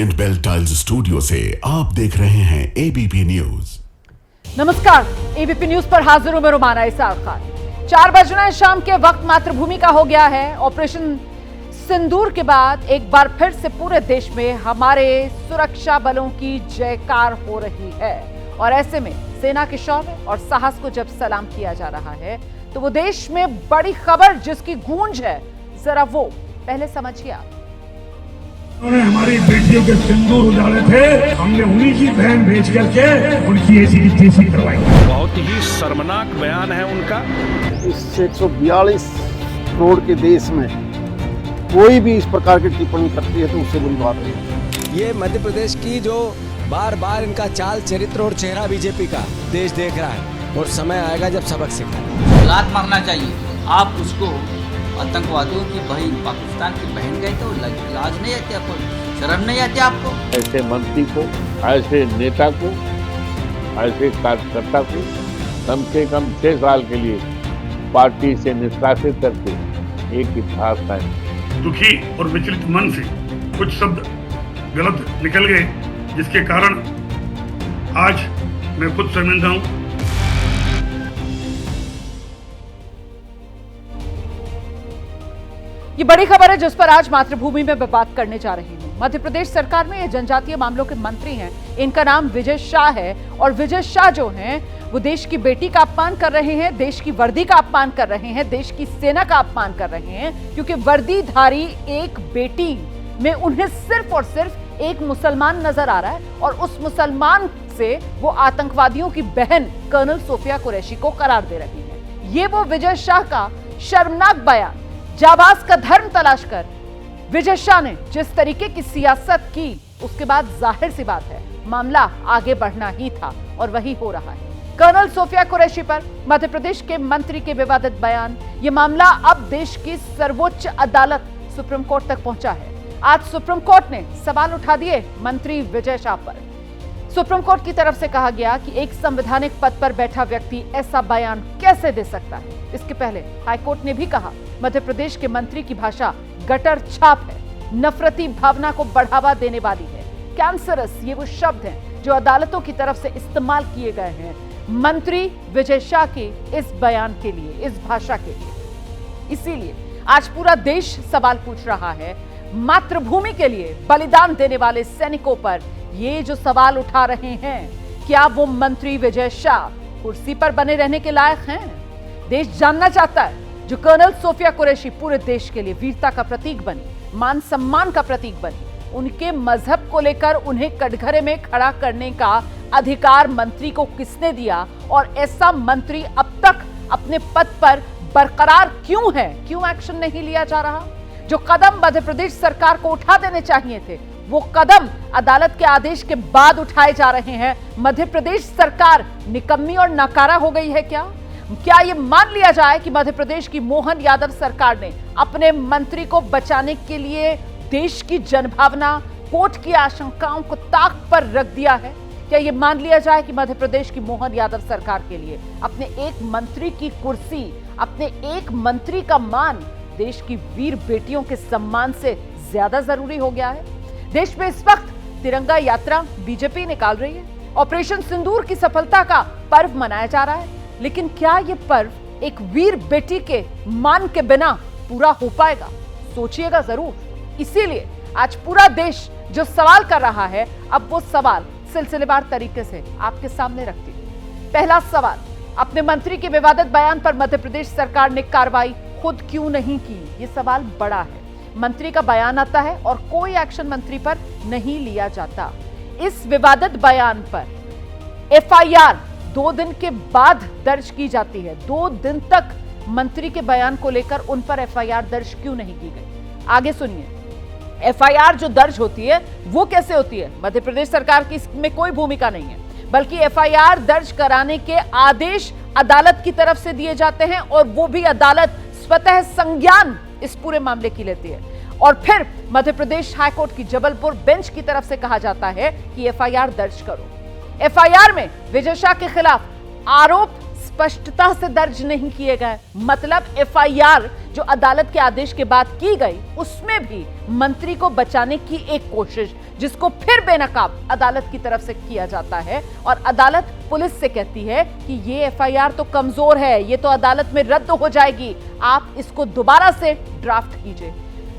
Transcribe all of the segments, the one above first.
Orient bell tiles studio से आप देख रहे हैं एबीपी न्यूज। नमस्कार, एबीपी न्यूज पर हाजिर हूं मैं रुमाना इसार खान। 4 बज रहे शाम के वक्त मातृभूमि का हो गया है। ऑपरेशन सिंदूर के बाद एक बार फिर से पूरे देश में हमारे सुरक्षा बलों की जयकार हो रही है और ऐसे में सेना के शौर्य और साहस को जब सलाम किया जा रहा है तो वो देश में बड़ी खबर जिसकी गूंज है, जरा वो पहले समझिए आप। उन्होंने हमारी बेटियों के सिंदूर उजाड़े थे, हमने उन्हीं की बहन भेज करके उनकी ऐसी की तैसी करवाई। बहुत ही शर्मनाक बयान है उनका। इस 142 करोड़ के देश में कोई भी इस प्रकार की टिप्पणी करती है तो उससे बुरी बात है। ये मध्य प्रदेश की जो बार बार इनका चाल चरित्र और चेहरा बीजेपी का देश देख रहा है और समय आएगा जब सबक सीखेगा। लात मारना चाहिए। आप उसको आतंकवादियों की बहन, पाकिस्तान की बहन गए तो लाज नहीं आती आपको, शर्म नहीं आती आपको? ऐसे मंत्री को, ऐसे नेता को, ऐसे कार्यकर्ता को कम से कम 6 साल के लिए पार्टी से निष्कासित करके एक इतिहास कायम। दुखी और विचलित मन से कुछ शब्द गलत निकल गए, जिसके कारण आज मैं खुद शर्मिंदा हूँ। ये बड़ी खबर है जिस पर आज मातृभूमि में मैं बात करने जा रही हूँ। मध्य प्रदेश सरकार में ये जनजातीय मामलों के मंत्री हैं, इनका नाम विजय शाह है और विजय शाह जो हैं वो देश की बेटी का अपमान कर रहे हैं, देश की वर्दी का अपमान कर रहे हैं, देश की सेना का अपमान कर रहे हैं, क्योंकि वर्दीधारी एक बेटी में उन्हें सिर्फ और सिर्फ एक मुसलमान नजर आ रहा है और उस मुसलमान से वो आतंकवादियों की बहन कर्नल सोफिया कुरैशी को करार दे रही है। ये वो विजय शाह का शर्मनाक बयान, जाबाज का धर्म तलाश कर विजय शाह ने जिस तरीके की सियासत की, उसके बाद जाहिर सी बात है मामला आगे बढ़ना ही था और वही हो रहा है। कर्नल सोफिया कुरैशी पर मध्य प्रदेश के मंत्री के विवादित बयान, ये मामला अब देश की सर्वोच्च अदालत सुप्रीम कोर्ट तक पहुंचा है। आज सुप्रीम कोर्ट ने सवाल उठा दिए मंत्री विजय शाह पर। सुप्रीम कोर्ट की तरफ से कहा गया कि एक संवैधानिक पद पर बैठा व्यक्ति ऐसा बयान कैसे दे सकता है। इसके पहले हाईकोर्ट ने भी कहा मध्य प्रदेश के मंत्री की भाषा गटर छाप है, नफरती भावना को बढ़ावा देने वाली है, कैंसरस, ये वो शब्द हैं जो अदालतों की तरफ से इस्तेमाल किए गए हैं मंत्री विजय शाह के इस बयान के लिए, इस भाषा के लिए। इसीलिए आज पूरा देश सवाल पूछ रहा है, मातृभूमि के लिए बलिदान देने वाले सैनिकों पर ये जो सवाल उठा रहे हैं, क्या वो मंत्री विजय शाह कुर्सी पर बने रहने के लायक हैं? देश जानना चाहता है जो कर्नल सोफिया कुरैशी पूरे देश के लिए वीरता का प्रतीक बनी, मान सम्मान का प्रतीक बनी, उनके मजहब को लेकर उन्हें कटघरे में खड़ा करने का अधिकार मंत्री को किसने दिया और ऐसा मंत्री अब तक अपने पद पर बरकरार क्यों है? क्यों एक्शन नहीं लिया जा रहा? जो कदम मध्य प्रदेश सरकार को उठा देने चाहिए थे वो कदम अदालत के आदेश के बाद उठाए जा रहे हैं। मध्य प्रदेश सरकार निकम्मी और नाकारा हो गई है क्या? क्या ये मान लिया जाए कि मध्य प्रदेश की मोहन यादव सरकार ने अपने मंत्री को बचाने के लिए देश की जनभावना, कोर्ट की आशंकाओं को ताक पर रख दिया है? क्या ये मान लिया जाए कि मध्य प्रदेश की मोहन यादव सरकार के लिए अपने एक मंत्री की कुर्सी, अपने एक मंत्री का मान देश की वीर बेटियों के सम्मान से ज्यादा जरूरी हो गया है? देश में इस वक्त तिरंगा यात्रा बीजेपी निकाल रही है, ऑपरेशन सिंदूर की सफलता का पर्व मनाया जा रहा है, लेकिन क्या यह पर्व एक वीर बेटी के मान के बिना पूरा हो पाएगा? सोचिएगा जरूर। इसीलिए आज पूरा देश जो सवाल कर रहा है, अब वो सवाल सिलसिलेवार तरीके से आपके सामने रखती हूं। पहला सवाल, अपने मंत्री के विवादित बयान पर मध्य प्रदेश सरकार ने कार्रवाई खुद क्यों नहीं की? ये सवाल बड़ा है। मंत्री का बयान आता है और कोई एक्शन मंत्री पर नहीं लिया जाता। इस विवादित बयान पर एफआईआर 2 दिन के बाद दर्ज की जाती है। 2 दिन तक मंत्री के बयान को लेकर उन पर एफआईआर दर्ज क्यों नहीं की गई? आगे सुनिए। एफआईआर जो दर्ज होती है वो कैसे होती है? मध्य प्रदेश सरकार की इसमें कोई भूमिका नहीं है, बल्कि एफआईआर दर्ज कराने के आदेश अदालत की तरफ से दिए जाते हैं और वो भी अदालत स्वतः संज्ञान इस पूरे मामले की लेती है और फिर मध्य प्रदेश हाईकोर्ट की जबलपुर बेंच की तरफ से कहा जाता है कि एफआईआर दर्ज करो। एफआईआर में विजय शाह के खिलाफ आरोप स्पष्टता से दर्ज नहीं किए गए। मतलब एफआईआर जो अदालत के आदेश के बाद की गई, उसमें भी मंत्री को बचाने की एक कोशिश, जिसको फिर बेनकाब अदालत की तरफ से किया जाता है और अदालत पुलिस से कहती है कि ये एफआईआर तो कमजोर है, ये तो अदालत में रद्द हो जाएगी, आप इसको दोबारा से ड्राफ्ट कीजिए।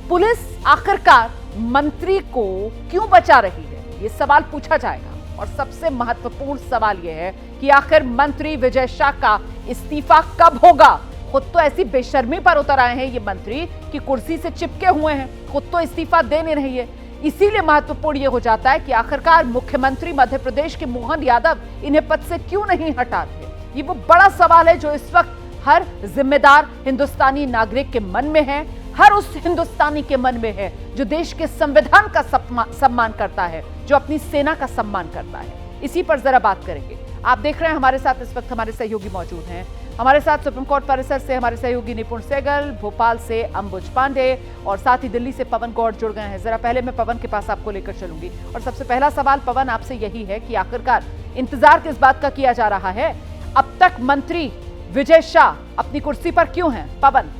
पुलिस आखिरकार मंत्री को क्यों बचा रही है, ये सवाल पूछा जाएगा। और सबसे महत्वपूर्ण सवाल यह है कि आखिर मंत्री विजय शाह का इस्तीफा कब होगा। खुद तो ऐसी बेशर्मी पर उतर आए हैं ये मंत्री कि कुर्सी से चिपके हुए हैं, खुद तो इस्तीफा दे नहीं रही है। इसीलिए महत्वपूर्ण यह हो जाता है कि आखिरकार मुख्यमंत्री मध्य प्रदेश के मोहन यादव इन्हें पद से क्यों नहीं हटाते। ये वो बड़ा सवाल है जो इस वक्त हर जिम्मेदार हिंदुस्तानी नागरिक के मन में है, हर उस हिंदुस्तानी के मन में है जो देश के संविधान का सम्मान करता है, जो अपनी सेना का सम्मान करता है। इसी पर जरा बात करेंगे। आप देख रहे हैं हमारे साथ इस वक्त हमारे सहयोगी मौजूद हैं। हमारे साथ सुप्रीम कोर्ट परिसर से हमारे सहयोगी निपुण सहगल, भोपाल से अंबुज पांडे और साथ ही दिल्ली से पवन गौड़ जुड़ गए हैं। जरा पहले मैं पवन के पास आपको लेकर चलूंगी और सबसे पहला सवाल पवन आपसे यही है कि आखिरकार इंतजार किस बात का किया जा रहा है? अब तक मंत्री विजय शाह अपनी कुर्सी पर क्यों हैं? पवन।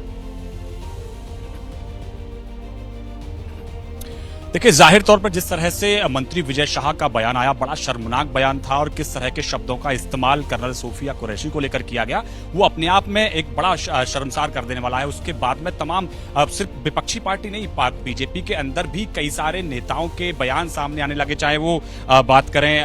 देखिए, जाहिर तौर पर जिस तरह से मंत्री विजय शाह का बयान आया, बड़ा शर्मनाक बयान था और किस तरह के शब्दों का इस्तेमाल कर्नल सोफिया कुरैशी को लेकर किया गया, वो अपने आप में एक बड़ा शर्मसार कर देने वाला है। उसके बाद में तमाम सिर्फ विपक्षी पार्टी नहीं, बीजेपी के अंदर भी कई सारे नेताओं के बयान सामने आने लगे, चाहे वो बात करें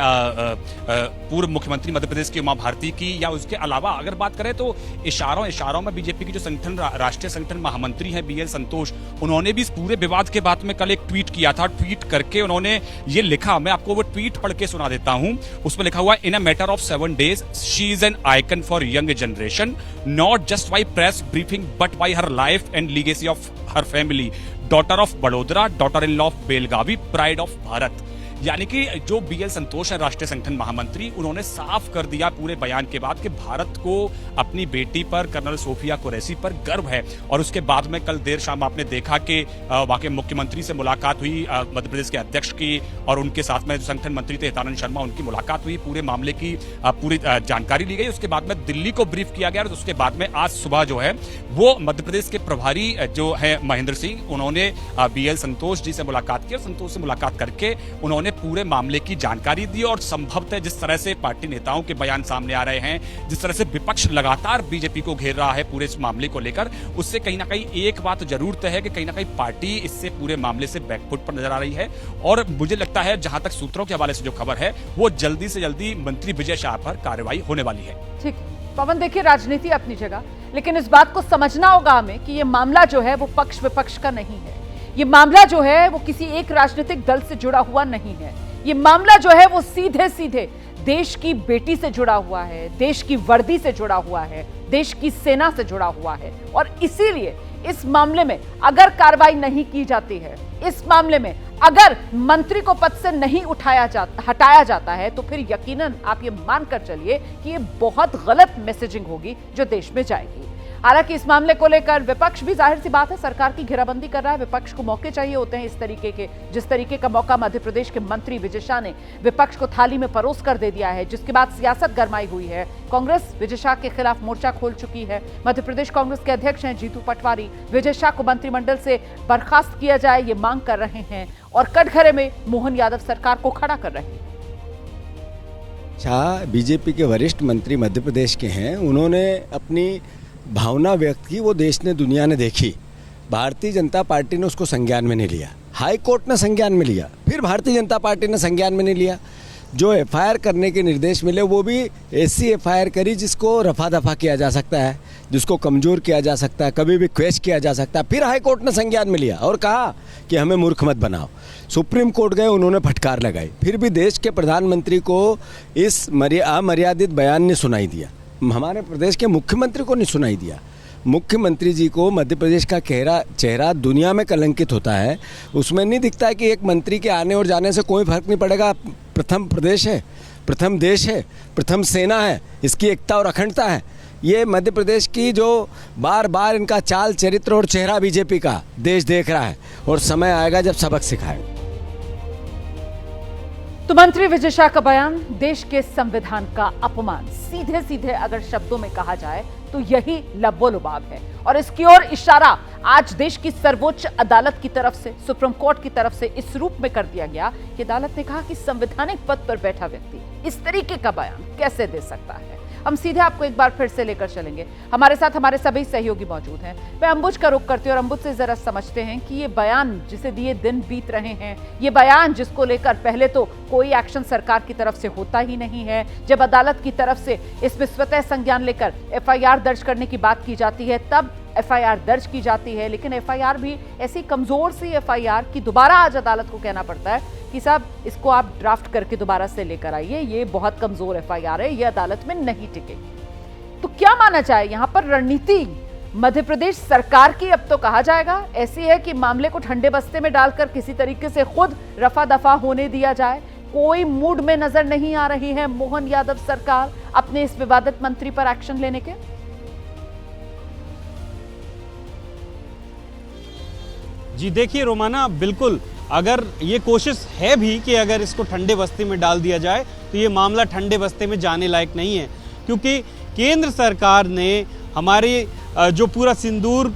पूर्व मुख्यमंत्री मध्य प्रदेश की उमा भारती की, या उसके अलावा अगर बात करें तो इशारों में बीजेपी की जो संगठन राष्ट्रीय संगठन महामंत्री हैं BL संतोष, उन्होंने भी इस पूरे विवाद के बाद में कल एक ट्वीट किया था। ट्वीट करके उन्होंने ये लिखा, मैं आपको वो ट्वीट पढ़ के सुना देता हूं। उसमें लिखा हुआ, in a matter of 7 days she is an icon for young generation, not just by press briefing but by her life and legacy of her family, daughter of Vadodara, daughter in law of Belagavi, pride of Bharat. यानी कि जो BL संतोष है राष्ट्रीय संगठन महामंत्री, उन्होंने साफ कर दिया पूरे बयान के बाद कि भारत को अपनी बेटी पर, कर्नल सोफिया कुरैशी पर गर्व है। और उसके बाद में कल देर शाम आपने देखा कि वाकई मुख्यमंत्री से मुलाकात हुई मध्य प्रदेश के अध्यक्ष की, और उनके साथ में जो संगठन मंत्री थे हितानंद शर्मा, उनकी मुलाकात हुई, पूरे मामले की पूरी जानकारी ली गई। उसके बाद में दिल्ली को ब्रीफ किया गया और उसके बाद में आज सुबह जो है वो मध्य प्रदेश के प्रभारी जो है महेंद्र सिंह, उन्होंने BL संतोष जी से मुलाकात की और संतोष से मुलाकात करके उन्होंने पूरे मामले की जानकारी दी। और संभवतः जिस तरह से पार्टी नेताओं के बयान सामने आ रहे हैं, जिस तरह से विपक्ष लगातार बीजेपी को घेर रहा है पूरे इस मामले को लेकर, उससे कहीं ना कहीं एक बात जरूर तय है कि कहीं ना कहीं पार्टी इससे पूरे मामले से बैकफुट पर नजर आ रही है। और मुझे लगता है जहां तक सूत्रों के हवाले से जो खबर है, वो जल्दी से जल्दी मंत्री विजय शाह पर कार्रवाई होने वाली है। ठीक पवन, देखिए राजनीति अपनी जगह, लेकिन इस बात को समझना होगा हमें कि ये मामला जो है वो पक्ष विपक्ष का नहीं है। ये मामला जो है वो किसी एक राजनीतिक दल से जुड़ा हुआ नहीं है। ये मामला जो है वो सीधे सीधे देश की बेटी से जुड़ा हुआ है, देश की वर्दी से जुड़ा हुआ है, देश की सेना से जुड़ा हुआ है। और इसीलिए इस मामले में अगर कार्रवाई नहीं की जाती है, इस मामले में अगर मंत्री को पद से नहीं हटाया जाता है, तो फिर यकीनन आप ये मानकर चलिए कि ये बहुत गलत मैसेजिंग होगी जो देश में जाएगी। हालांकि इस मामले को लेकर विपक्ष भी, जाहिर सी बात है, सरकार की घेराबंदी कर रहा है। विपक्ष को मौके चाहिए होते हैं इस तरीके के, जिस तरीके का मौका मध्य प्रदेश के मंत्री विजय शाह ने विपक्ष को थाली में परोस कर दे दिया है, जिसके बाद सियासत गरमाई हुई है। कांग्रेस विजय शाह के खिलाफ मोर्चा खोल चुकी है। मध्य प्रदेश कांग्रेस के अध्यक्ष हैं जीतू पटवारी, विजय शाह को मंत्रिमंडल से बर्खास्त किया जाए ये मांग कर रहे हैं और कटघरे में मोहन यादव सरकार को खड़ा कर रहे हैं। शाह बीजेपी के वरिष्ठ मंत्री मध्य प्रदेश के हैं, उन्होंने अपनी भावना व्यक्त की, वो देश ने दुनिया ने देखी। भारतीय जनता पार्टी ने उसको संज्ञान में नहीं लिया, हाई कोर्ट ने संज्ञान में लिया, फिर भारतीय जनता पार्टी ने संज्ञान में नहीं लिया। जो एफआईआर करने के निर्देश मिले वो भी ऐसी एफआईआर करी जिसको रफा दफा किया जा सकता है, जिसको कमज़ोर किया जा सकता है, कभी भी क्वेश्चन किया जा सकता है। फिर हाई कोर्ट ने संज्ञान में लिया और कहा कि हमें मूर्ख मत बनाओ। सुप्रीम कोर्ट गए, उन्होंने फटकार लगाई, फिर भी देश के प्रधानमंत्री को इस अमर्यादित बयान ने सुनाई दिया, हमारे प्रदेश के मुख्यमंत्री को नहीं सुनाई दिया। मुख्यमंत्री जी को मध्य प्रदेश का चेहरा दुनिया में कलंकित होता है, उसमें नहीं दिखता है कि एक मंत्री के आने और जाने से कोई फर्क नहीं पड़ेगा। प्रथम प्रदेश है, प्रथम देश है, प्रथम सेना है, इसकी एकता और अखंडता है। ये मध्य प्रदेश की जो बार बार इनका चाल चरित्र और चेहरा बीजेपी का देश देख रहा है और समय आएगा जब सबक सिखाएगा। तो मंत्री विजय शाह का बयान देश के संविधान का अपमान, सीधे सीधे अगर शब्दों में कहा जाए तो यही लबो-लुबाब है। और इसकी ओर इशारा आज देश की सर्वोच्च अदालत की तरफ से, सुप्रीम कोर्ट की तरफ से इस रूप में कर दिया गया कि अदालत ने कहा कि संवैधानिक पद पर बैठा व्यक्ति इस तरीके का बयान कैसे दे सकता है। हम सीधे आपको एक बार फिर से लेकर चलेंगे। हमारे साथ हमारे सभी सहयोगी मौजूद हैं। मैं अंबुज का रुख करती हूं और अंबुज से जरा समझते हैं कि ये बयान जिसे दिए दिन बीत रहे हैं, ये बयान जिसको लेकर पहले तो कोई एक्शन सरकार की तरफ से होता ही नहीं है, जब अदालत की तरफ से इसमें स्वतः संज्ञान लेकर एफआईआर दर्ज करने की बात की जाती है तब एफआईआर दर्ज की जाती है, लेकिन एफआईआर भी ऐसी कमजोर सी एफआईआर कि दोबारा आज अदालत को कहना पड़ता है कि साहब इसको आप ड्राफ्ट करके दोबारा से लेकर आइए, ये बहुत कमजोर एफआईआर है, ये अदालत में नहीं टिकेगी। तो क्या माना जाए यहां पर रणनीति मध्य प्रदेश सरकार की? अब तो कहा जाएगा ऐसी है कि मामले को ठंडे बस्ते में डालकर किसी तरीके से खुद रफा दफा होने दिया जाए। कोई मूड में नजर नहीं आ रही है मोहन यादव सरकार अपने इस विवादित मंत्री पर एक्शन लेने के। जी देखिए रोमाना, बिल्कुल अगर ये कोशिश है भी कि अगर इसको ठंडे बस्ते में डाल दिया जाए तो ये मामला ठंडे बस्ते में जाने लायक नहीं है, क्योंकि केंद्र सरकार ने हमारे जो पूरा सिंदूर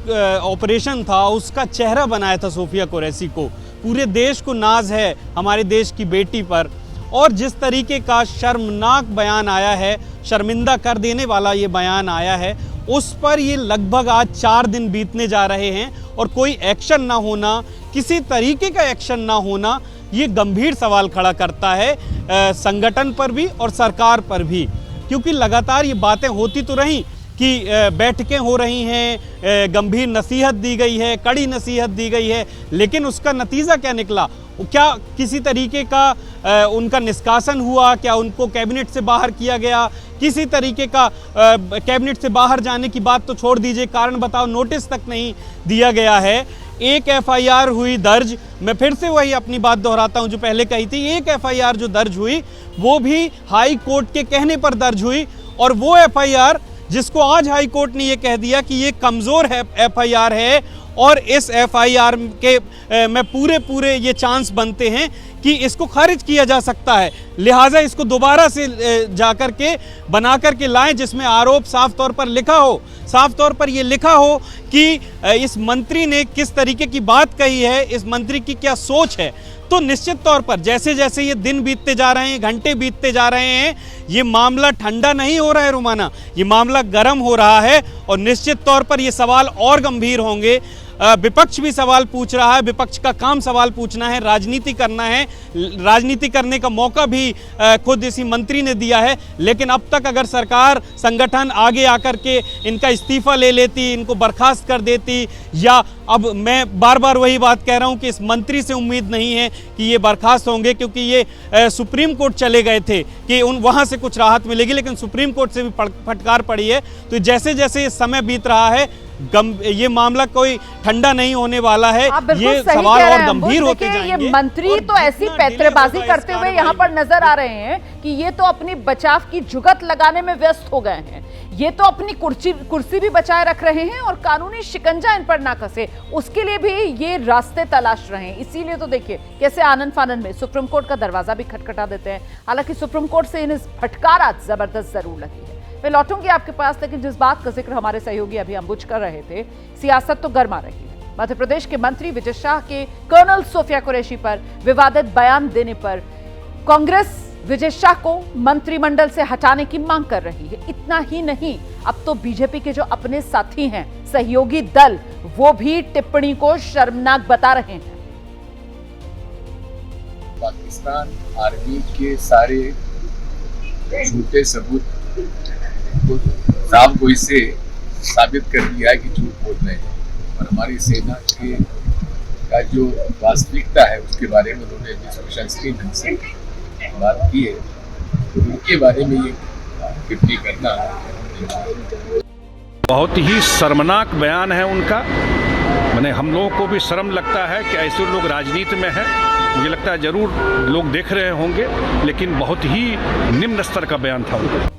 ऑपरेशन था उसका चेहरा बनाया था सोफिया कुरैशी को। पूरे देश को नाज है हमारे देश की बेटी पर, और जिस तरीके का शर्मनाक बयान आया है, शर्मिंदा कर देने वाला ये बयान आया है, उस पर ये लगभग आज 4 दिन बीतने जा रहे हैं और कोई एक्शन ना होना, किसी तरीके का एक्शन ना होना, ये गंभीर सवाल खड़ा करता है संगठन पर भी और सरकार पर भी। क्योंकि लगातार ये बातें होती तो रहीं कि बैठकें हो रही हैं, गंभीर नसीहत दी गई है, कड़ी नसीहत दी गई है, लेकिन उसका नतीजा क्या निकला? क्या किसी तरीके का उनका निष्कासन हुआ? क्या उनको कैबिनेट से बाहर किया गया? किसी तरीके का कैबिनेट से बाहर जाने की बात तो छोड़ दीजिए, कारण बताओ नोटिस तक नहीं दिया गया है। एक एफआईआर हुई दर्ज, मैं फिर से वही अपनी बात दोहराता हूं जो पहले कही थी, एक एफआईआर जो दर्ज हुई वो भी हाई कोर्ट के कहने पर दर्ज हुई, और वो एफआईआर जिसको आज हाई कोर्ट ने ये कह दिया कि ये कमज़ोर है एफआईआर है, और इस एफआईआर के में पूरे ये चांस बनते हैं कि इसको खारिज किया जा सकता है। लिहाजा इसको दोबारा से जाकर के बना करके लाएं जिसमें आरोप साफ तौर पर लिखा हो, साफ तौर पर ये लिखा हो कि इस मंत्री ने किस तरीके की बात कही है, इस मंत्री की क्या सोच है। तो निश्चित तौर पर जैसे जैसे ये दिन बीतते जा रहे हैं, घंटे बीतते जा रहे हैं, ये मामला ठंडा नहीं हो रहा है रोमाना, ये मामला गर्म हो रहा है, और निश्चित तौर पर ये सवाल और गंभीर होंगे। विपक्ष भी सवाल पूछ रहा है, विपक्ष का काम सवाल पूछना है, राजनीति करना है, राजनीति करने का मौका भी खुद इसी मंत्री ने दिया है। लेकिन अब तक अगर सरकार संगठन आगे आकर के इनका इस्तीफा ले लेती, इनको बर्खास्त कर देती, या अब मैं बार बार वही बात कह रहा हूं कि इस मंत्री से उम्मीद नहीं है कि ये बर्खास्त होंगे, क्योंकि ये सुप्रीम कोर्ट चले गए थे कि वहां से कुछ राहत मिलेगी, लेकिन सुप्रीम कोर्ट से भी फटकार पड़ी है। तो जैसे जैसे ये समय बीत रहा है, ये मामला कोई ठंडा नहीं होने वाला है, ये सवाल और गंभीर होते जाएंगे। ये मंत्री तो ऐसी पैंतरेबाजी करते हुए यहाँ पर नजर आ रहे हैं कि ये तो अपनी बचाव की जुगत लगाने में व्यस्त हो गए हैं, ये तो अपनी कुर्सी भी बचाए रख रहे हैं और कानूनी शिकंजा इन पर ना कसे, उसके लिए भी ये रास्ते तलाश रहे हैं। इसीलिए तो देखिए कैसे आनन फानन में सुप्रीम कोर्ट का दरवाजा भी खटखटा देते हैं। हालांकि सुप्रीम कोर्ट से इन्हें फटकार आज जबरदस्त जरूर लगी है। मैं लौटूंगी आपके पास, लेकिन जिस बात का जिक्र हमारे सहयोगी अभी अंबुज कर रहे थे, सियासत तो गर्मा रही है। मध्य प्रदेश के मंत्री विजय शाह के कर्नल सोफिया कुरैशी पर विवादित बयान देने पर कांग्रेस विजय शाह को मंत्रिमंडल से हटाने की मांग कर रही है। इतना ही नहीं, अब तो बीजेपी के जो अपने साथी हैं, सहयोगी दल, वो भी टिप्पणी को शर्मनाक बता रहे हैं। पाकिस्तान आर्मी के सारे झूठे सबूत साहब को इससे साबित कर दिया है कि झूठ बोल रहे हैं, और हमारी सेना के का जो वास्तविकता है उसके बारे में उन्होंने जिस विशंसनीय ढंग से बात की है, तो उनके बारे में ये टिप्पणी करना बहुत ही शर्मनाक बयान है उनका। मैंने हम लोगों को भी शर्म लगता है कि ऐसे लोग राजनीति में हैं। मुझे लगता है जरूर लोग देख रहे होंगे, लेकिन बहुत ही निम्न स्तर का बयान था उनका।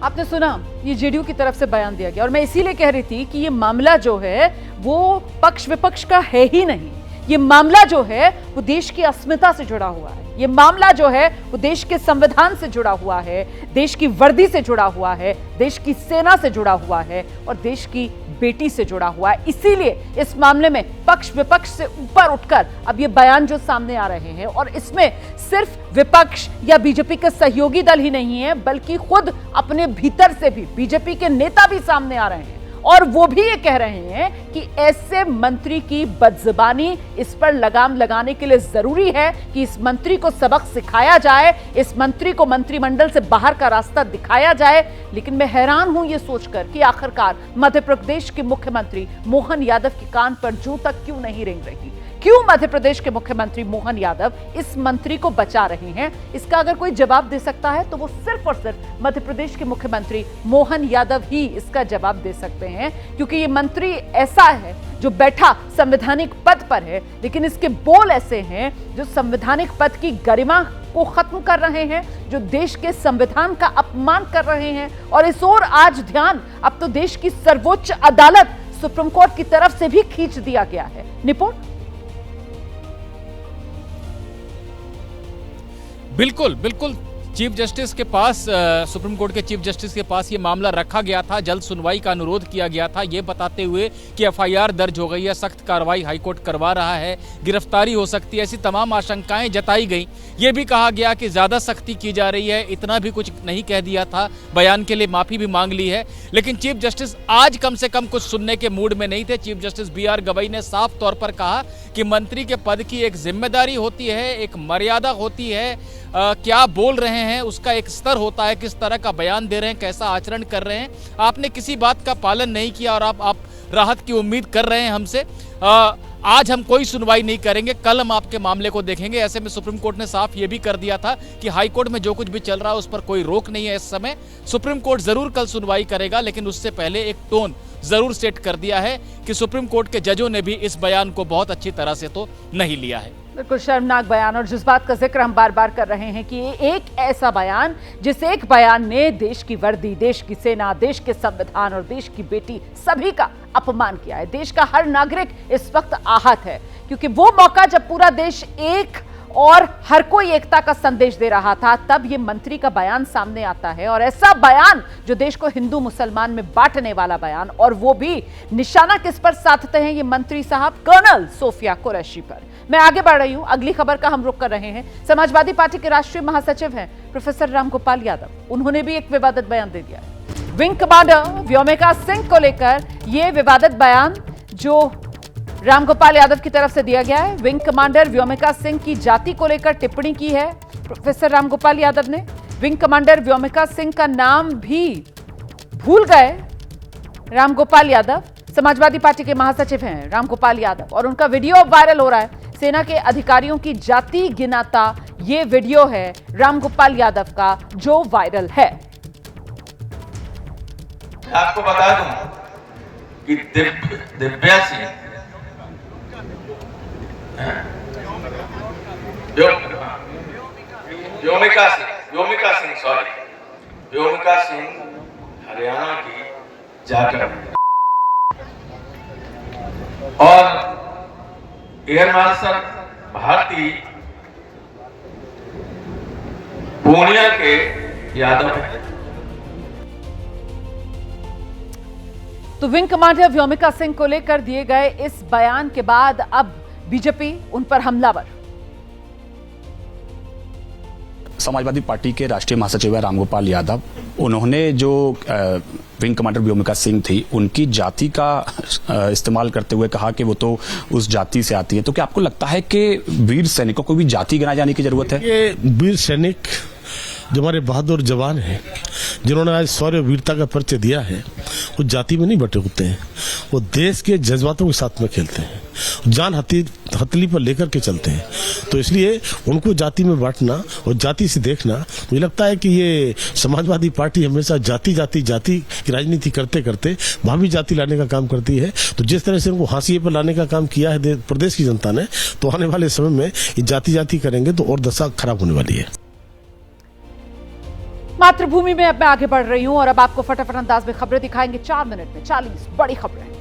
आपने सुना, ये जेडीयू की तरफ से बयान दिया गया, और मैं इसीलिए कह रही थी कि ये मामला जो है वो पक्ष विपक्ष का है ही नहीं, ये मामला जो है वो देश की अस्मिता से जुड़ा हुआ है, ये मामला जो है वो देश के संविधान से जुड़ा हुआ है, देश की वर्दी से जुड़ा हुआ है, देश की सेना से जुड़ा हुआ है और देश की बेटी से जुड़ा हुआ है। इसीलिए इस मामले में पक्ष विपक्ष से ऊपर उठकर अब ये बयान जो सामने आ रहे हैं, और इसमें सिर्फ विपक्ष या बीजेपी के सहयोगी दल ही नहीं है, बल्कि खुद अपने भीतर से भी बीजेपी के नेता भी सामने आ रहे हैं और वो भी ये कह रहे हैं कि ऐसे मंत्री की बदजुबानी, इस पर लगाम लगाने के लिए जरूरी है कि इस मंत्री को सबक सिखाया जाए, इस मंत्री को मंत्रिमंडल से बाहर का रास्ता दिखाया जाए। लेकिन मैं हैरान हूं ये सोचकर कि आखिरकार मध्य प्रदेश के मुख्यमंत्री मोहन यादव के कान पर जूं तक क्यों नहीं रेंग रही, क्यों मध्य प्रदेश के मुख्यमंत्री मोहन यादव इस मंत्री को बचा रहे हैं। इसका अगर कोई जवाब दे सकता है तो वो सिर्फ और सिर्फ मध्य प्रदेश के मुख्यमंत्री मोहन यादव ही इसका जवाब दे सकते हैं, क्योंकि ये मंत्री ऐसा है जो बैठा संवैधानिक पद पर है, लेकिन इसके बोल ऐसे हैं जो संवैधानिक पद की गरिमा को खत्म कर रहे हैं, जो देश के संविधान का अपमान कर रहे हैं। और इस ओर आज ध्यान अब तो देश की सर्वोच्च अदालत सुप्रीम कोर्ट की तरफ से भी खींच दिया गया है। निपुण, बिल्कुल बिल्कुल चीफ जस्टिस के पास, सुप्रीम कोर्ट के चीफ जस्टिस के पास ये मामला रखा गया था, जल्द सुनवाई का अनुरोध किया गया था, ये बताते हुए कि एफआईआर दर्ज हो गई है, सख्त कार्रवाई हाईकोर्ट करवा रहा है, गिरफ्तारी हो सकती है, ऐसी तमाम आशंकाएं जताई गई। ये भी कहा गया कि ज़्यादा सख्ती की जा रही है, इतना भी कुछ नहीं कह दिया था, बयान के लिए माफ़ी भी मांग ली है। लेकिन चीफ जस्टिस आज कम से कम कुछ सुनने के मूड में नहीं थे। चीफ जस्टिस BR गवई ने साफ तौर पर कहा कि मंत्री के पद की एक जिम्मेदारी होती है, एक मर्यादा होती है, क्या बोल रहे हैं उसका एक स्तर होता है, किस तरह का बयान दे रहे हैं, कैसा आचरण कर रहे हैं। आपने किसी बात का पालन नहीं किया और आप राहत की उम्मीद कर रहे हैं हमसे। आज हम कोई सुनवाई नहीं करेंगे, कल हम आपके मामले को देखेंगे। ऐसे में सुप्रीम कोर्ट ने साफ ये भी कर दिया था कि हाई कोर्ट में जो कुछ भी चल रहा है उस पर कोई रोक नहीं है। इस समय सुप्रीम कोर्ट जरूर कल सुनवाई करेगा, लेकिन उससे पहले एक टोन जरूर सेट कर दिया है कि सुप्रीम कोर्ट के जजों ने भी इस बयान को बहुत अच्छी तरह से तो नहीं लिया है। बिल्कुल शर्मनाक बयान, और जिस बात का जिक्र हम बार बार कर रहे हैं कि एक ऐसा बयान जिस एक बयान ने देश की वर्दी, देश की सेना, देश के संविधान और देश की बेटी सभी का अपमान किया है। देश का हर नागरिक इस वक्त आहत है, क्योंकि वो मौका जब पूरा देश एक और हर कोई एकता का संदेश दे रहा था, तब ये मंत्री का बयान सामने आता है। और ऐसा बयान जो देश को हिंदू मुसलमान में बांटने वाला बयान, और वो भी निशाना किस पर साधते हैं ये मंत्री साहब, कर्नल सोफिया कुरैशी पर। मैं आगे बढ़ रही हूं, अगली खबर का हम रुख कर रहे हैं। समाजवादी पार्टी के राष्ट्रीय महासचिव हैं प्रोफेसर रामगोपाल यादव, उन्होंने भी एक विवादित बयान दे दिया है। विंग कमांडर व्योमिका सिंह को लेकर यह विवादित बयान जो रामगोपाल यादव की तरफ से दिया गया है। विंग कमांडर व्योमिका सिंह की जाति को लेकर टिप्पणी की है प्रोफेसर रामगोपाल यादव ने। विंग कमांडर व्योमिका सिंह का नाम भी भूल गए रामगोपाल यादव। समाजवादी पार्टी के महासचिव हैं रामगोपाल यादव, और उनका वीडियो अब वायरल हो रहा है। सेना के अधिकारियों की जाति गिनाता ये वीडियो है रामगोपाल यादव का जो वायरल है। आपको बता दूं कि दिव्या सिंह व्योमिका सिंह हरियाणा की जाकर और एयर मार्शल भारती पूर्णिया के यादव हैं। तो विंग कमांडर व्योमिका सिंह को लेकर दिए गए इस बयान के बाद अब बीजेपी उन पर हमलावर। समाजवादी पार्टी के राष्ट्रीय महासचिव रामगोपाल यादव, उन्होंने जो विंग कमांडर व्योमिका सिंह थी उनकी जाति का इस्तेमाल करते हुए कहा कि वो तो उस जाति से आती है। तो क्या आपको लगता है कि वीर सैनिकों को भी जाति गिनाए जाने की जरूरत है? ये वीर सैनिक जो हमारे बहादुर जवान हैं, जिन्होंने आज शौर्य वीरता का परिचय दिया है, वो जाति में नहीं बटे होते हैं, वो देश के जज्बातों के साथ में खेलते हैं, जान हथेली पर लेकर के चलते हैं। तो इसलिए उनको जाति में बांटना और जाति से देखना, मुझे लगता है कि ये समाजवादी पार्टी हमेशा जाति की राजनीति करते करते भावी जाति लाने का काम करती है। तो जिस तरह से उनको हाशिए पर लाने का काम किया है प्रदेश की जनता ने, तो आने वाले समय में ये जाति करेंगे तो और दशा खराब होने वाली है। मातृभूमि में अब मैं आगे बढ़ रही हूं और अब आपको फटाफट अंदाज में खबरें दिखाएंगे। 4 मिनट में 40 बड़ी खबरें।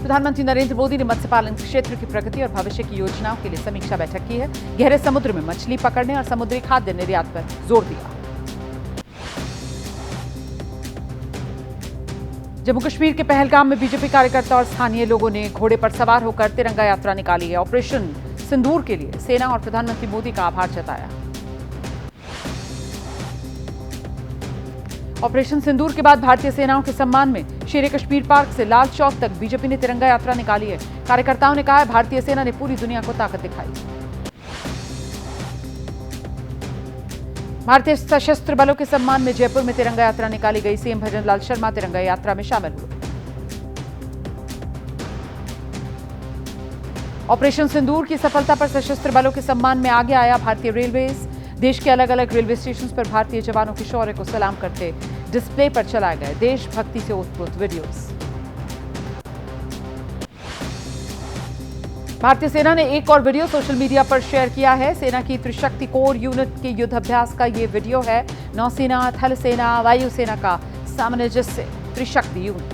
प्रधानमंत्री नरेंद्र मोदी ने मत्स्य पालन क्षेत्र की प्रगति और भविष्य की योजनाओं के लिए समीक्षा बैठक की है। गहरे समुद्र में मछली पकड़ने और समुद्री खाद्य निर्यात पर जोर दिया। जम्मू कश्मीर के पहलगाम में बीजेपी कार्यकर्ता और स्थानीय लोगों ने घोड़े पर सवार होकर तिरंगा यात्रा निकाली है। ऑपरेशन सिंदूर के लिए सेना और प्रधानमंत्री मोदी का आभार जताया। ऑपरेशन सिंदूर के बाद भारतीय सेनाओं के सम्मान में शेर कश्मीर पार्क से लाल चौक तक बीजेपी ने तिरंगा यात्रा निकाली है। कार्यकर्ताओं ने कहा है, भारतीय सेना ने पूरी दुनिया को ताकत दिखाई। भारतीय सशस्त्र बलों के सम्मान में जयपुर में तिरंगा यात्रा निकाली गई। सीएम भजन लाल शर्मा तिरंगा यात्रा में शामिल हुए। ऑपरेशन सिंदूर की सफलता पर सशस्त्र बलों के सम्मान में आगे आया भारतीय रेलवेज। देश के अलग अलग रेलवे स्टेशन पर भारतीय जवानों के शौर्य को सलाम करते डिस्प्ले पर चलाए गए देशभक्ति से ओतप्रोत वीडियोस। भारतीय सेना ने एक और वीडियो सोशल मीडिया पर शेयर किया है। सेना की त्रिशक्ति कोर यूनिट के युद्धाभ्यास का ये वीडियो है। नौसेना, थल सेना, वायुसेना का सामंजस्य त्रिशक्ति यूनिट।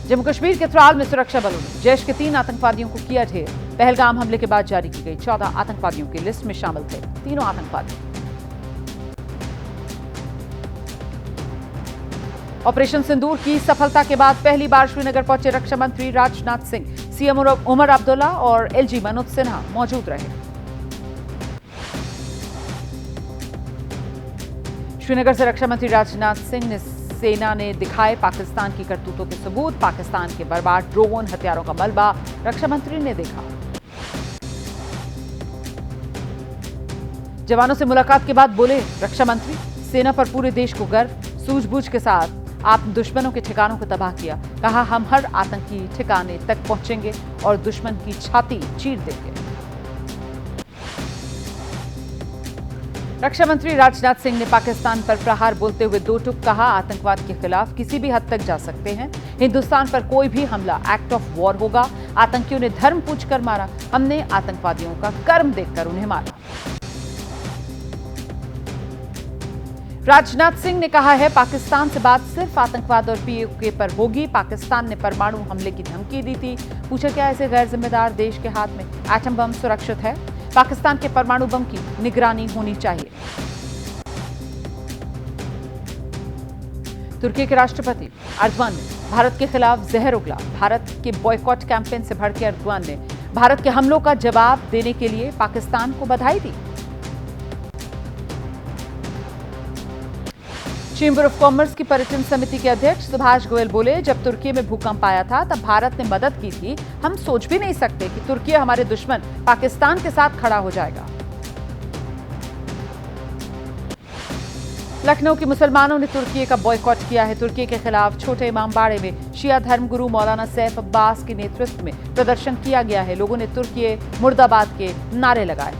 जम्मू कश्मीर के त्राल में सुरक्षा बलों ने जैश के 3 आतंकवादियों को किया ढेर। पहलगाम हमले के बाद जारी की गई 14 आतंकवादियों की लिस्ट में शामिल थे तीनों आतंकवादी। ऑपरेशन सिंदूर की सफलता के बाद पहली बार श्रीनगर पहुंचे रक्षा मंत्री राजनाथ सिंह। सीएम उमर अब्दुल्ला और एलजी मनोज सिन्हा मौजूद रहे। श्रीनगर से रक्षा मंत्री राजनाथ सिंह ने सेना ने दिखाए पाकिस्तान की करतूतों के सबूत। पाकिस्तान के बर्बाद ड्रोन, हथियारों का मलबा रक्षा मंत्री ने देखा। जवानों से मुलाकात के बाद बोले रक्षा मंत्री, सेना पर पूरे देश को गर्व। सूझबूझ के साथ आप दुश्मनों के ठिकानों को तबाह किया। कहा, हम हर आतंकी ठिकाने तक पहुंचेंगे और दुश्मन की छाती चीर देंगे। रक्षा मंत्री राजनाथ सिंह ने पाकिस्तान पर प्रहार बोलते हुए दो टूक कहा, आतंकवाद के खिलाफ किसी भी हद तक जा सकते हैं। हिंदुस्तान पर कोई भी हमला एक्ट ऑफ वॉर होगा। आतंकियों ने धर्म पूछकर मारा, हमने आतंकवादियों का कर्म देखकर उन्हें मारा। राजनाथ सिंह ने कहा है, पाकिस्तान से बात सिर्फ आतंकवाद और पीओके पर होगी। पाकिस्तान ने परमाणु हमले की धमकी दी थी। पूछा, क्या ऐसे गैर जिम्मेदार देश के हाथ में एटम बम सुरक्षित है? पाकिस्तान के परमाणु बम की निगरानी होनी चाहिए। तुर्की के राष्ट्रपति अर्दवान ने भारत के खिलाफ जहर उगला। भारत के बॉयकॉट कैंपेन से भड़के अर्दवान ने भारत के हमलों का जवाब देने के लिए पाकिस्तान को बधाई दी। चेंबर ऑफ कॉमर्स की पर्यटन समिति के अध्यक्ष सुभाष गोयल बोले, जब तुर्की में भूकंप आया था तब भारत ने मदद की थी। हम सोच भी नहीं सकते कि तुर्की हमारे दुश्मन पाकिस्तान के साथ खड़ा हो जाएगा। लखनऊ के मुसलमानों ने तुर्की का बॉयकॉट किया है। तुर्की के खिलाफ छोटे इमामबाड़े में शिया धर्मगुरु मौलाना सैफ अब्बास के नेतृत्व में प्रदर्शन किया गया है। लोगों ने तुर्की मुर्दाबाद के नारे लगाए।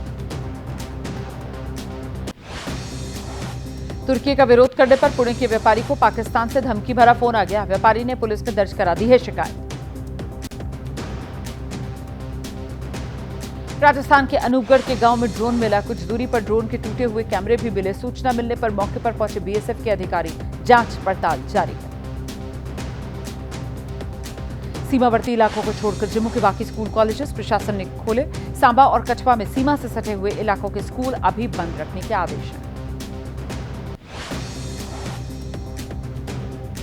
तुर्की का विरोध करने पर पुणे के व्यापारी को पाकिस्तान से धमकी भरा फोन आ गया। व्यापारी ने पुलिस में दर्ज करा दी है शिकायत। राजस्थान के अनूपगढ़ के गांव में ड्रोन मिला। कुछ दूरी पर ड्रोन के टूटे हुए कैमरे भी मिले। सूचना मिलने पर मौके पर पहुंचे बीएसएफ के अधिकारी जांच पड़ताल जारी है। सीमावर्ती इलाकों को छोड़कर जम्मू के बाकी स्कूल कॉलेजेस प्रशासन ने खोले। सांबा और कठवा में सीमा से सटे हुए इलाकों के स्कूल अभी बंद रखने के आदेश हैं।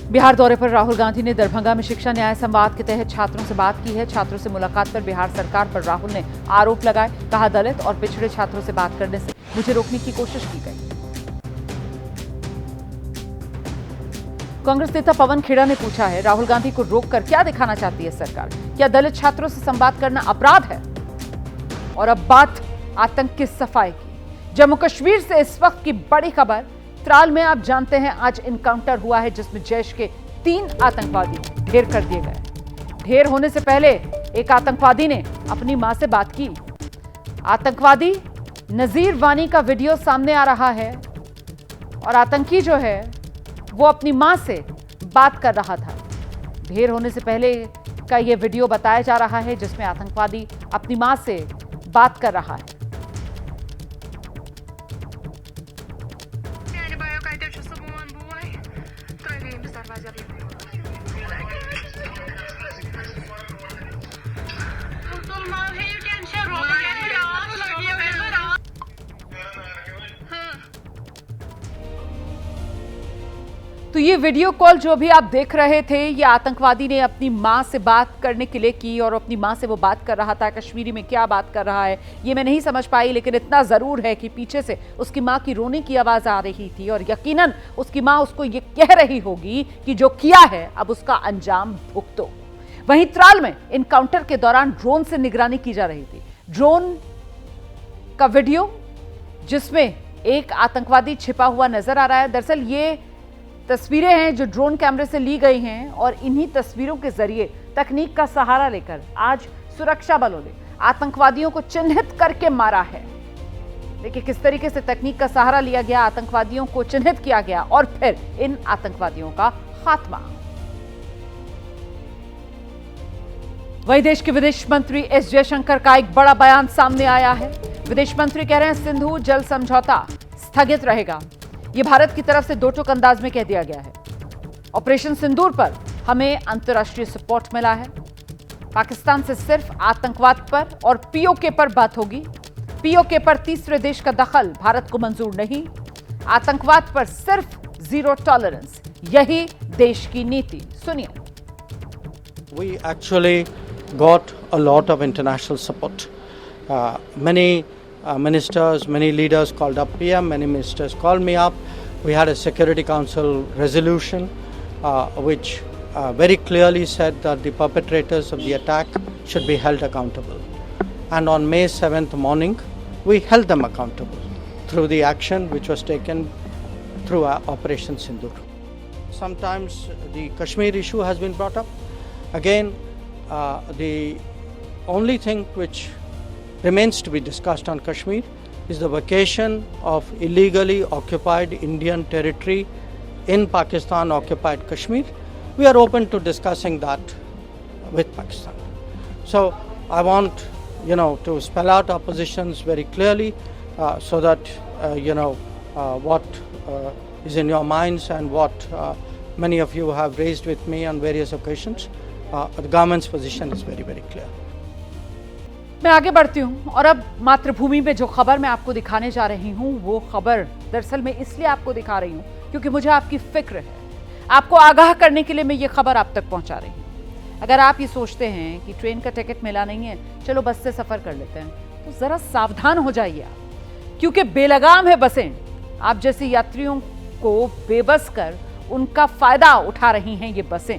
बिहार दौरे पर राहुल गांधी ने दरभंगा में शिक्षा न्याय संवाद के तहत छात्रों से बात की है। छात्रों से मुलाकात पर बिहार सरकार पर राहुल ने आरोप लगाए। कहा, दलित और पिछड़े छात्रों से बात करने से मुझे रोकने की कोशिश की गई। कांग्रेस नेता पवन खेड़ा ने पूछा है, राहुल गांधी को रोककर क्या दिखाना चाहती है सरकार? क्या दलित छात्रों से संवाद करना अपराध है? और अब बात आतंक की सफाई की। जम्मू कश्मीर से इस वक्त की बड़ी खबर। त्राल में आप जानते हैं आज इनकाउंटर हुआ है जिसमें जैश के 3 आतंकवादी ढेर कर दिए गए। ढेर होने से पहले एक आतंकवादी ने अपनी मां से बात की। आतंकवादी नजीर वानी का वीडियो सामने आ रहा है और आतंकी जो है वो अपनी मां से बात कर रहा था। ढेर होने से पहले का ये वीडियो बताया जा रहा है जिसमें आतंकवादी अपनी मां से बात कर रहा है। तो ये वीडियो कॉल जो अभी आप देख रहे थे, ये आतंकवादी ने अपनी मां से बात करने के लिए की और अपनी मां से वो बात कर रहा था। कश्मीरी में क्या बात कर रहा है ये मैं नहीं समझ पाई, लेकिन इतना जरूर है कि पीछे से उसकी मां की रोने की आवाज आ रही थी और यकीनन उसकी मां उसको ये कह रही होगी कि जो किया है अब उसका अंजाम भुगतो। वहीं त्राल में इनकाउंटर के दौरान ड्रोन से निगरानी की जा रही थी। ड्रोन का वीडियो जिसमें एक आतंकवादी छिपा हुआ नजर आ रहा है। दरअसल ये तस्वीरें हैं जो ड्रोन कैमरे से ली गई हैं और इन्हीं तस्वीरों के जरिए तकनीक का सहारा लेकर आज सुरक्षा बलों ने आतंकवादियों को चिन्हित करके मारा है। देखिए किस तरीके से तकनीक का सहारा लिया गया, आतंकवादियों को चिन्हित किया गया और फिर इन आतंकवादियों का खात्मा। वहीं देश के विदेश मंत्री एस जयशंकर का एक बड़ा बयान सामने आया है। विदेश मंत्री कह रहे हैं सिंधु जल समझौता स्थगित रहेगा। ये भारत की तरफ से दो टूक अंदाज में कह दिया गया है। ऑपरेशन सिंदूर पर हमें अंतर्राष्ट्रीय सपोर्ट मिला है। पाकिस्तान से सिर्फ आतंकवाद पर और पीओके पर बात होगी। पीओके पर तीसरे देश का दखल भारत को मंजूर नहीं। आतंकवाद पर सिर्फ जीरो टॉलरेंस, यही देश की नीति। सुनिए। We actually got a lot of international support. Many ministers, many leaders called up PM, many ministers called me up. We had a Security Council resolution which very clearly said that the perpetrators of the attack should be held accountable. And on May 7th morning, we held them accountable through the action which was taken through Operation Sindoor. Sometimes the Kashmir issue has been brought up. Again, the only thing which remains to be discussed on Kashmir is the vacation of illegally occupied Indian territory in Pakistan occupied Kashmir. We are open to discussing that with Pakistan. So I want to spell out our positions very clearly so that what is in your minds and what many of you have raised with me on various occasions. The government's position is very, very clear. मैं आगे बढ़ती हूं और अब मातृभूमि में जो खबर मैं आपको दिखाने जा रही हूं वो खबर दरअसल मैं इसलिए आपको दिखा रही हूं क्योंकि मुझे आपकी फिक्र है। आपको आगाह करने के लिए मैं ये खबर आप तक पहुंचा रही हूं। अगर आप ये सोचते हैं कि ट्रेन का टिकट मिला नहीं है, चलो बस से सफर कर लेते हैं, तो जरा सावधान हो जाइए आप, क्योंकि बेलगाम है बसें। आप जैसे यात्रियों को बेबस कर उनका फायदा उठा रही हैं ये बसें।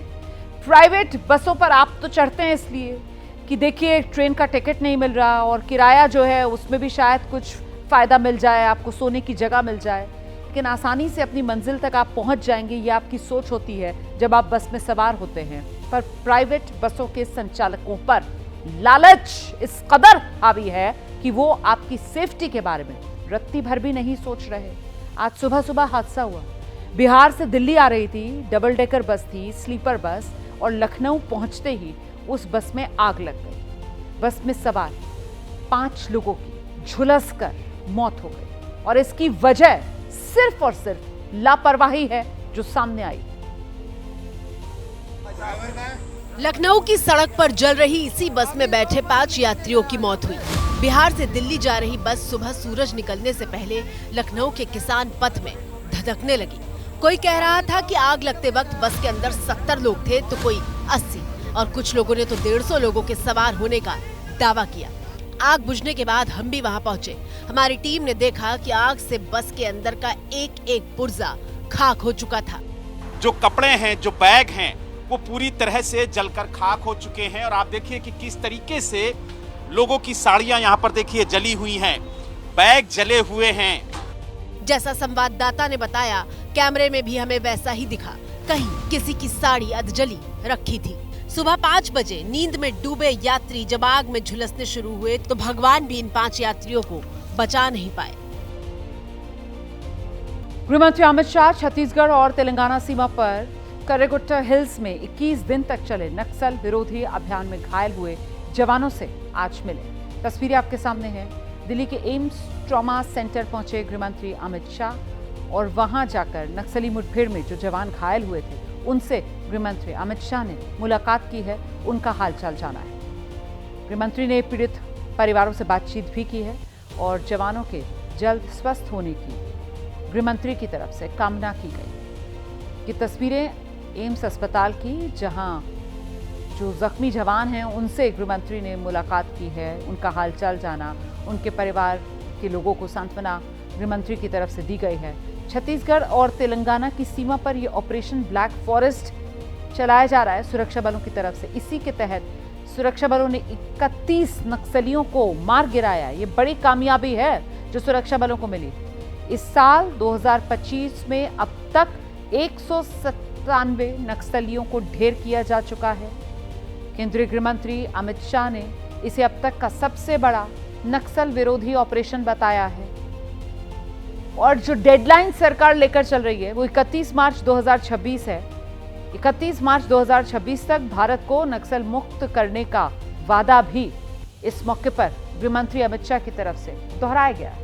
प्राइवेट बसों पर आप तो चढ़ते हैं इसलिए कि देखिए ट्रेन का टिकट नहीं मिल रहा और किराया जो है उसमें भी शायद कुछ फ़ायदा मिल जाए, आपको सोने की जगह मिल जाए, लेकिन आसानी से अपनी मंजिल तक आप पहुंच जाएंगे, ये आपकी सोच होती है जब आप बस में सवार होते हैं। पर प्राइवेट बसों के संचालकों पर लालच इस कदर हावी है कि वो आपकी सेफ्टी के बारे में रत्ती भर भी नहीं सोच रहे। आज सुबह सुबह हादसा हुआ। बिहार से दिल्ली आ रही थी, डबल डेकर बस थी, स्लीपर बस, और लखनऊ पहुंचते ही उस बस में आग लग गई। बस में सवार 5 लोगों की झुलसकर मौत हो गई और इसकी वजह सिर्फ और सिर्फ लापरवाही है जो सामने आई। लखनऊ की सड़क पर जल रही इसी बस में बैठे 5 यात्रियों की मौत हुई। बिहार से दिल्ली जा रही बस सुबह सूरज निकलने से पहले लखनऊ के किसान पथ में धधकने लगी। कोई कह रहा था कि आग लगते वक्त बस के अंदर 70 लोग थे तो कोई 80 और कुछ लोगों ने तो 150 लोगों के सवार होने का दावा किया। आग बुझने के बाद हम भी वहां पहुंचे। हमारी टीम ने देखा कि आग से बस के अंदर का एक एक पुर्जा खाक हो चुका था। जो कपड़े हैं, जो बैग हैं, वो पूरी तरह से जलकर खाक हो चुके हैं और आप देखिए कि किस तरीके से लोगों की साड़ियां यहाँ पर देखिए जली हुई हैं, बैग जले हुए हैं। जैसा संवाददाता ने बताया, कैमरे में भी हमें वैसा ही दिखा। कहीं किसी की साड़ी अधजली रखी थी। सुबह 5 बजे नींद में डूबे यात्री जब आग में झुलसने शुरू हुए तो भगवान भी इन 5 यात्रियों को बचा नहीं पाए। गृहमंत्री अमित शाह छत्तीसगढ़ और तेलंगाना सीमा पर कररेगुट्टा हिल्स में 21 दिन तक चले नक्सल विरोधी अभियान में घायल हुए जवानों से आज मिले। तस्वीरें आपके सामने हैं। दिल्ली के एम्स ट्रॉमा सेंटर पहुंचे गृहमंत्री अमित शाह और वहां जाकर नक्सली मुठभेड़ में जो जवान घायल हुए थे उनसे गृहमंत्री अमित शाह ने मुलाकात की है, उनका हालचाल जाना है। गृहमंत्री ने पीड़ित परिवारों से बातचीत भी की है और जवानों के जल्द स्वस्थ होने की गृहमंत्री की तरफ से कामना की गई। ये तस्वीरें एम्स अस्पताल की, जहां जो जख्मी जवान हैं उनसे गृहमंत्री ने मुलाकात की है, उनका हालचाल जाना, उनके परिवार के लोगों को सांत्वना गृहमंत्री की तरफ से दी गई है। छत्तीसगढ़ और तेलंगाना की सीमा पर यह ऑपरेशन ब्लैक फॉरेस्ट चलाया जा रहा है सुरक्षा बलों की तरफ से। इसी के तहत सुरक्षा बलों ने 31 नक्सलियों को मार गिराया। ये बड़ी कामयाबी है जो सुरक्षा बलों को मिली। इस साल 2025 में अब तक 197 नक्सलियों को ढेर किया जा चुका है। केंद्रीय गृह मंत्री अमित शाह ने इसे अब तक का सबसे बड़ा नक्सल विरोधी ऑपरेशन बताया है। और जो डेडलाइन सरकार लेकर चल रही है वो 31 मार्च 2026 है। 31 मार्च 2026 तक भारत को नक्सल मुक्त करने का वादा भी इस मौके पर गृहमंत्री अमित शाह की तरफ से दोहराया गया है।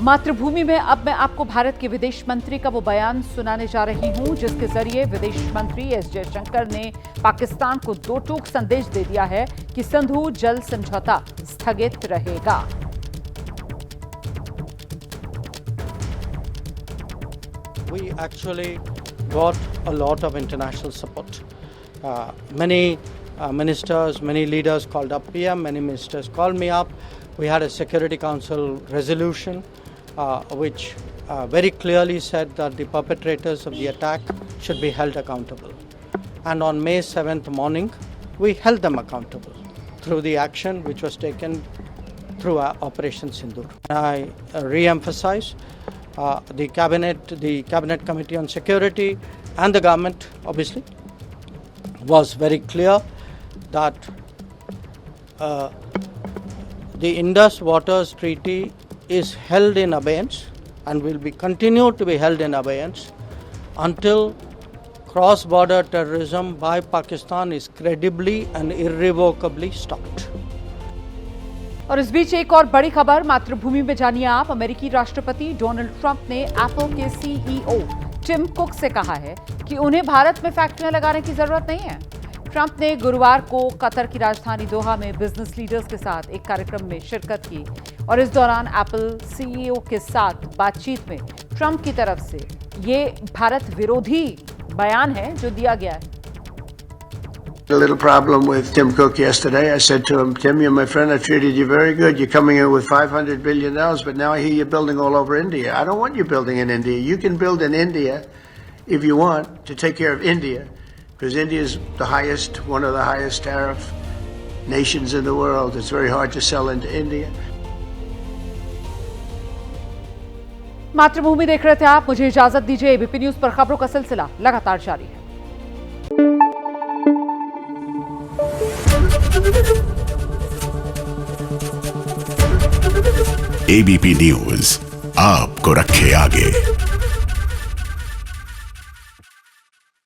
मातृभूमि में अब मैं आपको भारत के विदेश मंत्री का वो बयान सुनाने जा रही हूं जिसके जरिए विदेश मंत्री एस जयशंकर ने पाकिस्तान को दो टूक संदेश दे दिया है कि सिंधु जल समझौता स्थगित रहेगा। We actually got a lot of international support. Many ministers, many leaders called up PM, many ministers called me up. We had a Security Council resolution which very clearly said that the perpetrators of the attack should be held accountable. And on May 7th morning, we held them accountable through the action which was taken through Operation Sindoor. I re-emphasize the Cabinet Committee on Security and the government obviously was very clear that the Indus Waters Treaty is held in abeyance and will be continued to be held in abeyance until cross-border terrorism by Pakistan is credibly and irrevocably stopped. और इस बीच एक और बड़ी खबर मातृभूमि में जानिए आप। अमेरिकी राष्ट्रपति डोनाल्ड ट्रंप ने एप्पल के सीईओ टिम कुक से कहा है कि उन्हें भारत में फैक्ट्रियां लगाने की जरूरत नहीं है। ट्रंप ने गुरुवार को कतर की राजधानी दोहा में बिजनेस लीडर्स के साथ एक कार्यक्रम में शिरकत की और इस दौरान एप्पल सीईओ के साथ बातचीत में ट्रंप की तरफ से ये भारत विरोधी बयान है जो दिया गया है। A little problem with Tim Cook yesterday. I said to him, Tim, you're my friend. I treated you very good. You're coming in with $500 billion, but now I hear you're building all over India. I don't want you building in India. You can build in India if you want to take care of India, because India is the highest, one of the highest tariff nations in the world. It's very hard to sell into India. मातृभूमि देख रहे थे आप। मुझे इजाजत दीजिए। ABP news पर खबरों का सिलसिला लगातार जारी है। एबीपी न्यूज आपको रखे आगे।